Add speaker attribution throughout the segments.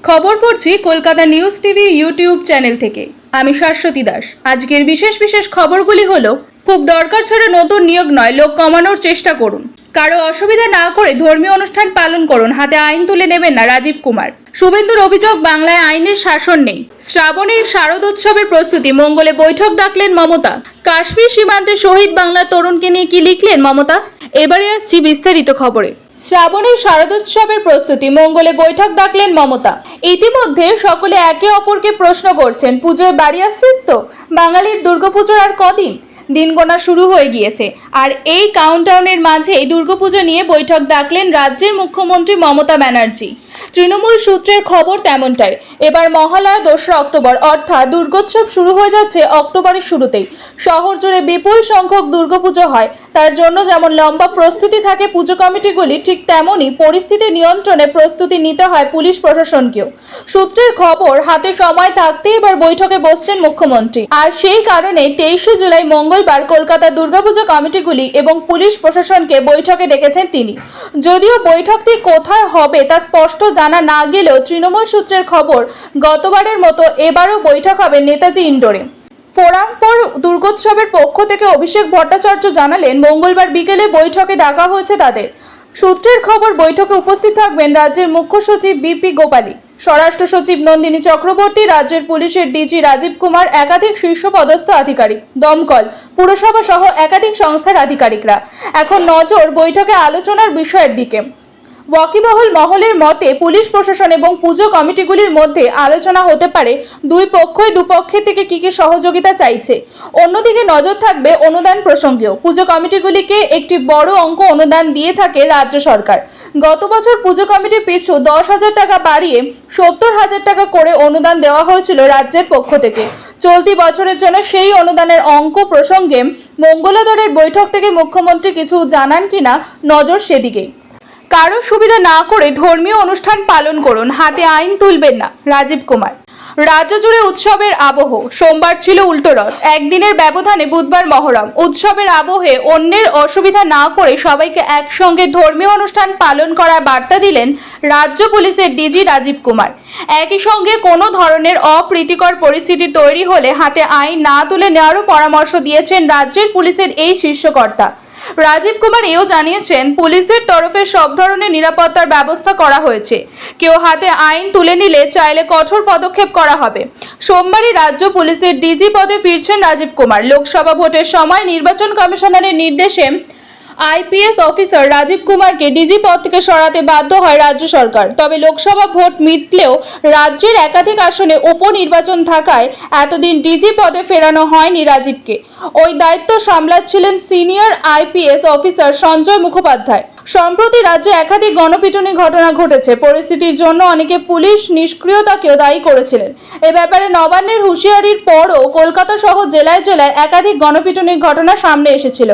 Speaker 1: খবর পড়ছি Kolkata news TV YouTube channel থেকে। আমি শাশ্বতী দাস। আজকের বিশেষ খবরগুলি হলো, খুব দরকার ছাড়া নতুন নিয়োগ নয়, লোক কমানোর চেষ্টা করুন। কারো অসুবিধা না করে ধর্মীয় অনুষ্ঠান পালন করুন, হাতে আইন তুলে নেবেন না রাজীব কুমার। শুভেন্দুর অভিযোগ, বাংলায় আইনের শাসন নেই। শ্রাবণের শারদোৎসবের প্রস্তুতি, মঙ্গলে বৈঠক ডাকলেন মমতা। কাশ্মীর সীমান্তে শহীদ বাংলার তরুণকে নিয়ে কি লিখলেন মমতা? এবারে আসছি বিস্তারিত খবরে। শ্রাবণের শারদোৎসবের প্রস্তুতি, মঙ্গলে বৈঠক ডাকলেন মমতা। ইতিমধ্যে সকলে একে অপরকে প্রশ্ন করছেন, পুজোয় বাড়ি আসছিস তো? বাঙালির দুর্গাপুজোর আর কদিন, দিন গোনা শুরু হয়ে গিয়েছে। আর এই কাউন্টডাউনের মাঝেই দুর্গাপুজো নিয়ে বৈঠক ডাকলেন রাজ্যের মুখ্যমন্ত্রী মমতা ব্যানার্জি। তৃণমূল সূত্রের খবর তেমনটাই। এবার মহালয়া 2রা অক্টোবর, অর্থাৎ দুর্গোৎসব শুরু হয়ে যাচ্ছে অক্টোবরের শুরুতেই। শহর জুড়ে বিপুল সংখ্যক দুর্গাপুজো হয়। তার জন্য যেমন লম্বা প্রস্তুতি থাকে পুজো কমিটিগুলি, ঠিক তেমনই পরিস্থিতি নিয়ন্ত্রণে প্রস্তুতি নিতে হয় পুলিশ প্রশাসনকেও। সূত্রের খবর, হাতে সময় থাকতেই এবার বৈঠকে বসছেন মুখ্যমন্ত্রী। আর সেই কারণে 23শে জুলাই মঙ্গলবার কলকাতা দুর্গাপুজো কমিটিগুলি এবং পুলিশ প্রশাসনকে বৈঠকে ডেকেছেন তিনি। যদিও বৈঠকটি কোথায় হবে তা স্পষ্ট জানা না গেলেও তৃণমূল সূত্রের খবর, গতবারের মতো এবারও বৈঠক হবে নেতাজি ইন্ডোরে। ফোরাম ফর দুর্গোৎসবের পক্ষ থেকে অভিষেক ভট্টাচার্য জানালেন, মঙ্গলবার বিকেলে বৈঠকে ডাকা হয়েছে তাদের। সূত্রের খবর, বৈঠকে উপস্থিত থাকবেন রাজ্যের মুখ্য সচিব বিপি গোপালী, স্বরাষ্ট্র সচিব নন্দিনী চক্রবর্তী, রাজ্যের পুলিশের ডিজি রাজীব কুমার, একাধিক শীর্ষ পদস্থ আধিকারিক, দমকল, পুরসভা সহ একাধিক সংস্থার আধিকারিকরা। এখন নজর বৈঠকে আলোচনার বিষয়ের দিকে। ওয়াকিবহল মহলের মতে, পুলিশ প্রশাসন এবং পুজো কমিটিগুলির মধ্যে আলোচনা হতে পারে দুই পক্ষই দুপক্ষের থেকে কি সহযোগিতা চাইছে। অন্যদিকে নজর থাকবে অনুদান প্রসঙ্গেও। পুজো কমিটিগুলিকে একটি বড় অঙ্ক অনুদান দিয়ে থাকে রাজ্য সরকার। গত বছর পুজো কমিটি পিছু 10,000 টাকা বাড়িয়ে 70,000 টাকা করে অনুদান দেওয়া হয়েছিল রাজ্যের পক্ষ থেকে। চলতি বছরের জন্য সেই অনুদানের অঙ্ক প্রসঙ্গে মঙ্গলবারের বৈঠক থেকে মুখ্যমন্ত্রী কিছু জানান কিনা, নজর সেদিকেই। কারো সুবিধা না করে ধর্মীয় অনুষ্ঠান পালন করুন, হাতে আইন তুলবেন না রাজীব কুমার। রাজ্য জুড়ে উৎসবের আবহ। সোমবার ছিল উল্টো রথ, একদিনের ব্যবধানে বুধবার মহরম। উৎসবের আবহে অন্যের অসুবিধা না করে সবাইকে একসঙ্গে ধর্মীয় অনুষ্ঠান পালন করার বার্তা দিলেন রাজ্য পুলিশের ডিজি রাজীব কুমার। একই সঙ্গে কোনো ধরনের অপ্রীতিকর পরিস্থিতি তৈরি হলে হাতে আইন না তুলে নেওয়ারও পরামর্শ দিয়েছেন রাজ্যের পুলিশের এই শীর্ষকর্তা। রাজীব কুমার এও জানিয়েছেন, পুলিশের তরফে সব ধরনের নিরাপত্তার ব্যবস্থা করা হয়েছে। কেউ হাতে আইন তুলে নিলে চাইলে কঠোর পদক্ষেপ করা হবে। সোমবারই রাজ্য পুলিশের ডিজি পদে ফিরছেন রাজীব কুমার। লোকসভা ভোটের সময় নির্বাচন কমিশনারের নির্দেশে আইপিএস অফিসার রাজীব কুমারকে ডিজি পদ থেকে সরাতে বাধ্য হয় রাজ্য সরকার। তবে লোকসভা ভোট মিটলেও রাজ্যের একাধিক আসনে উপনির্বাচন থাকায় এতদিন ডিজি পদে ফেরানো হয়নি রাজীবকে। ওই দায়িত্ব সামলাচ্ছিলেন senior IPS officer Sanjay Mukhopadhyay. সম্প্রতি রাজ্যে একাধিক গণপিটুনি ঘটনা ঘটেছে। পরিস্থিতির জন্য অনেকে পুলিশ নিষ্ক্রিয়তাকেও দায়ী করেছিলেন। এ ব্যাপারে নবান্নের হুঁশিয়ারির পরও কলকাতা সহ জেলায় একাধিক গণপিটুনির ঘটনা সামনে এসেছিল।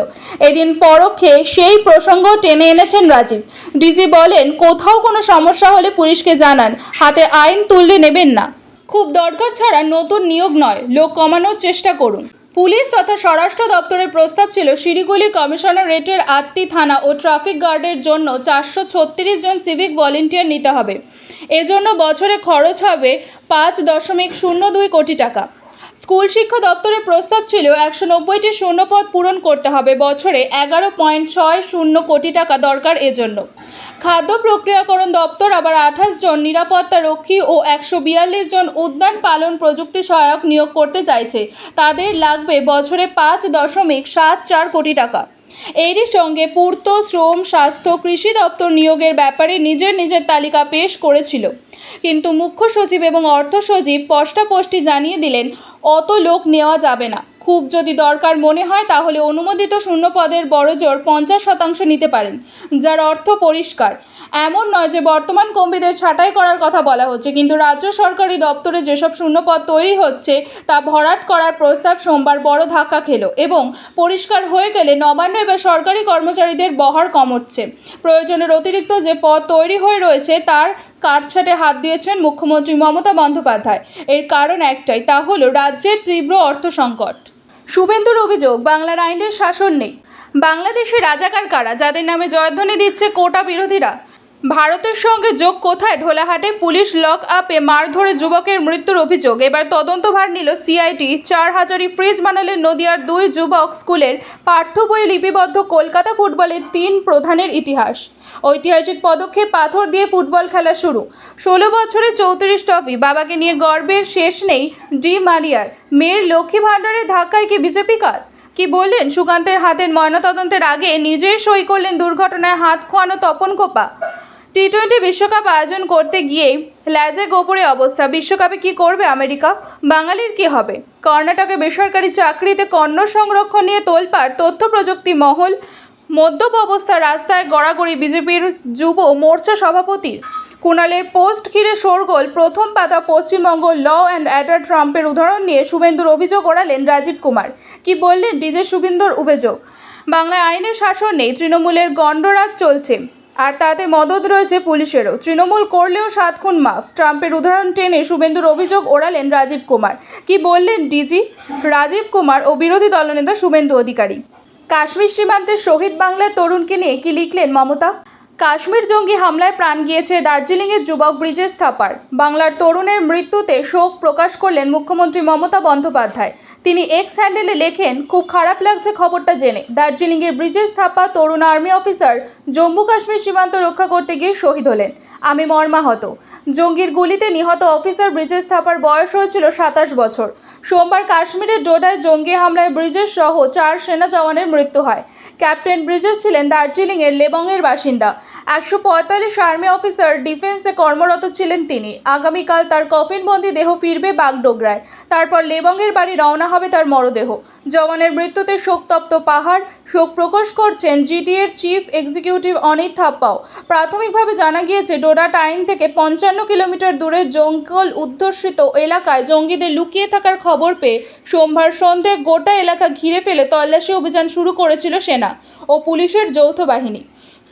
Speaker 1: এদিন পরোক্ষে সেই প্রসঙ্গ টেনে এনেছেন রাজীব। ডিজি বলেন, কোথাও কোনো সমস্যা হলে পুলিশকে জানান, হাতে আইন তুলে নেবেন না। খুব দরকার ছাড়া নতুন নিয়োগ নয়, লোক কমানোর চেষ্টা করুন। পুলিশ তথা স্বরাষ্ট্র দপ্তরের প্রস্তাব ছিল, শিলিগুড়ি কমিশনারেটের 8টি থানা ও ট্রাফিক গার্ডের জন্য 436 জন সিভিক ভলেন্টিয়ার নিতে হবে। এজন্য বছরে খরচ হবে 5.02 কোটি টাকা। স্কুল শিক্ষা দপ্তরের প্রস্তাব ছিল 190টি শূন্যপদ পূরণ করতে হবে। বছরে 11.60 কোটি টাকা দরকার এজন্য। খাদ্য প্রক্রিয়াকরণ দপ্তর আবার 28 জন নিরাপত্তা রক্ষী ও 142 জন উদ্যান পালন প্রযুক্তি সহায়ক নিয়োগ করতে চাইছে। তাদের লাগবে বছরে 5.74 কোটি টাকা। এরই সঙ্গে পূর্ত, শ্রম, স্বাস্থ্য, কৃষি দপ্তর নিয়োগের ব্যাপারে নিজের তালিকা পেশ করেছিল। কিন্তু মুখ্য সচিব এবং অর্থ সচিব স্পষ্টাস্পষ্টি জানিয়ে দিলেন, অত লোক নেওয়া যাবে না। খুব যদি দরকার মনে হয় তাহলে অনুমোদিত শূন্যপদের বড়জোর 50% নিতে পারেন, যার অর্থ পরিষ্কার। এমন নয় যে বর্তমান কর্মীদের ছাঁটাই করার কথা বলা হচ্ছে, কিন্তু রাজ্য সরকারি দপ্তরে যেসব শূন্যপদ তৈরি হচ্ছে তা ভরাট করার প্রস্তাব সোমবার বড় ধাক্কা খেল এবং পরিষ্কার হয়ে গেলে নবান্ন এবার সরকারি কর্মচারীদের বহার কমচ্ছে। প্রয়োজনের অতিরিক্ত যে পদ তৈরি হয়ে রয়েছে তার কাটছাঁটে হাত দিয়েছেন মুখ্যমন্ত্রী মমতা বন্দ্যোপাধ্যায়। এর কারণ একটাই, তা হলো রাজ্যের তীব্র অর্থ সংকট। শুভেন্দুর অভিযোগ, বাংলার আইনের শাসন নেই। বাংলাদেশে রাজাকার কারা, যাদের নামে জয়ধ্বনি দিচ্ছে কোটা বিরোধীরা? ভারতের সঙ্গে যোগ কোথায়? ঢোলাহাটে পুলিশ লক আপে মারধরে যুবকের মৃত্যুর অভিযোগ। এবার তদন্তভার নিল সিআইডি। 4,000 ফ্রিজ বানালেন নদিয়ার 2 যুবক। স্কুলের পাঠ্য বইয়ে লিপিবদ্ধ কলকাতা ফুটবলের 3 প্রধানের ইতিহাস। ঐতিহাসিক পদক্ষেপ, পাথর দিয়ে ফুটবল খেলা শুরু। 16 বছরে 34 ট্রফি, বাবাকে নিয়ে গর্বের শেষ নেই ডি মারিয়ার। মেয়ের লক্ষ্মী ভাণ্ডারের ধাক্কায় কি বিজেপি কাত? কি বললেন সুকান্তের হাতের ময়নাতদন্তের আগে নিজেই সই করলেন দুর্ঘটনায় হাত খোয়ানো তপন কোপা। টি-20 বিশ্বকাপ আয়োজন করতে গিয়েই ল্যাজে গোপরে অবস্থা। বিশ্বকাপে কি করবে আমেরিকা? বাঙালির কি হবে? কর্ণাটকে বেসরকারি চাকরিতে কর্ণ সংরক্ষণ নিয়ে তোলপাড় তথ্য প্রযুক্তি মহল। মদ্যপ অবস্থা, রাস্তায় গড়াগড়ি বিজেপির যুব মোর্চা সভাপতির। কুণালের পোস্ট ঘিরে শোরগোল। প্রথম পাতা পশ্চিমবঙ্গ ল অ্যান্ড অর্ডার। ট্রাম্পের উদাহরণ নিয়ে শুভেন্দুর অভিযোগ ওড়ালেন রাজীব কুমার। কি বললেন ডিজে শুভেন্দুর অভিযোগ? বাংলায় আইনের শাসন নেই, তৃণমূলের গণ্ডরাজ চলছে, আর তাতে মদদ রয়েছে পুলিশেরও। তৃণমূল করলেও 7 খুন মাফ। ট্রাম্পের উদাহরণ টেনে শুভেন্দুর অভিযোগ ওড়ালেন রাজীব কুমার। কি বললেন ডিজি রাজীব কুমার ও বিরোধী দলনেতা শুভেন্দু অধিকারী? কাশ্মীর সীমান্তে শহীদ বাংলার তরুণকে নিয়ে কি লিখলেন মমতা? কাশ্মীর জঙ্গি হামলায় প্রাণ গিয়েছে দার্জিলিংয়ের যুবক ব্রিজেশ থাপার। বাংলার তরুণের মৃত্যুতে শোক প্রকাশ করলেন মুখ্যমন্ত্রী মমতা বন্দ্যোপাধ্যায়। তিনি এক্স হ্যান্ডেলে লেখেন, খুব খারাপ লাগছে খবরটা জেনে। দার্জিলিংয়ের ব্রিজেশ থাপা তরুণ আর্মি অফিসার জম্মু কাশ্মীর সীমান্ত রক্ষা করতে গিয়ে শহীদ হলেন। আমি মর্মাহত। জঙ্গির গুলিতে নিহত অফিসার ব্রিজেশ থাপার বয়স হয়েছিল 27 বছর। সোমবার কাশ্মীরের ডোডায় জঙ্গি হামলায় ব্রিজেশ সহ 4 সেনা জওয়ানের মৃত্যু হয়। ক্যাপ্টেন ব্রিজেশ ছিলেন দার্জিলিংয়ের লেবংয়ের বাসিন্দা। 145 আর্মি অফিসার ডিফেন্সে কর্মরত ছিলেন তিনি। আগামীকাল তার কফিনবন্দি দেহ ফিরবে বাগডোগরায়। তারপর লেবংয়ের বাড়ি রওনা হবে তার মরদেহ। জওয়ানের মৃত্যুতে শোকতপ্ত পাহাড়। শোক প্রকাশ করছেন জিটিএর চিফ এক্সিকিউটিভ অনিত থাপ্পাও। প্রাথমিকভাবে জানা গিয়েছে, ডোডা টাইন থেকে 55 কিলোমিটার দূরে জঙ্গল অধ্যুষিত এলাকায় জঙ্গিদের লুকিয়ে থাকার খবর পেয়ে সোমবার সন্ধ্যায় গোটা এলাকা ঘিরে ফেলে তল্লাশি অভিযান শুরু করেছিল সেনা ও পুলিশের যৌথ বাহিনী।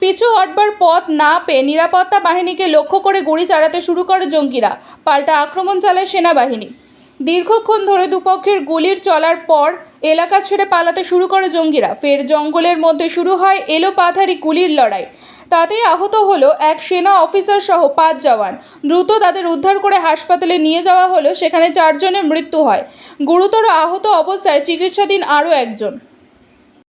Speaker 1: পিছু হটবার পথ না পেয়ে নিরাপত্তা বাহিনীকে লক্ষ্য করে গুলি চালাতে শুরু করে জঙ্গিরা। পাল্টা আক্রমণ চালায় সেনাবাহিনী। দীর্ঘক্ষণ ধরে দুপক্ষের গুলির চলার পর এলাকা ছেড়ে পালাতে শুরু করে জঙ্গিরা। ফের জঙ্গলের মধ্যে শুরু হয় এলোপাথারি গুলির লড়াই। তাতেই আহত হলো এক সেনা অফিসার সহ 5 জওয়ান। দ্রুত তাদের উদ্ধার করে হাসপাতালে নিয়ে যাওয়া হলো, সেখানে 4 জনের মৃত্যু হয়। গুরুতর আহত অবস্থায় চিকিৎসাধীন আরও একজন।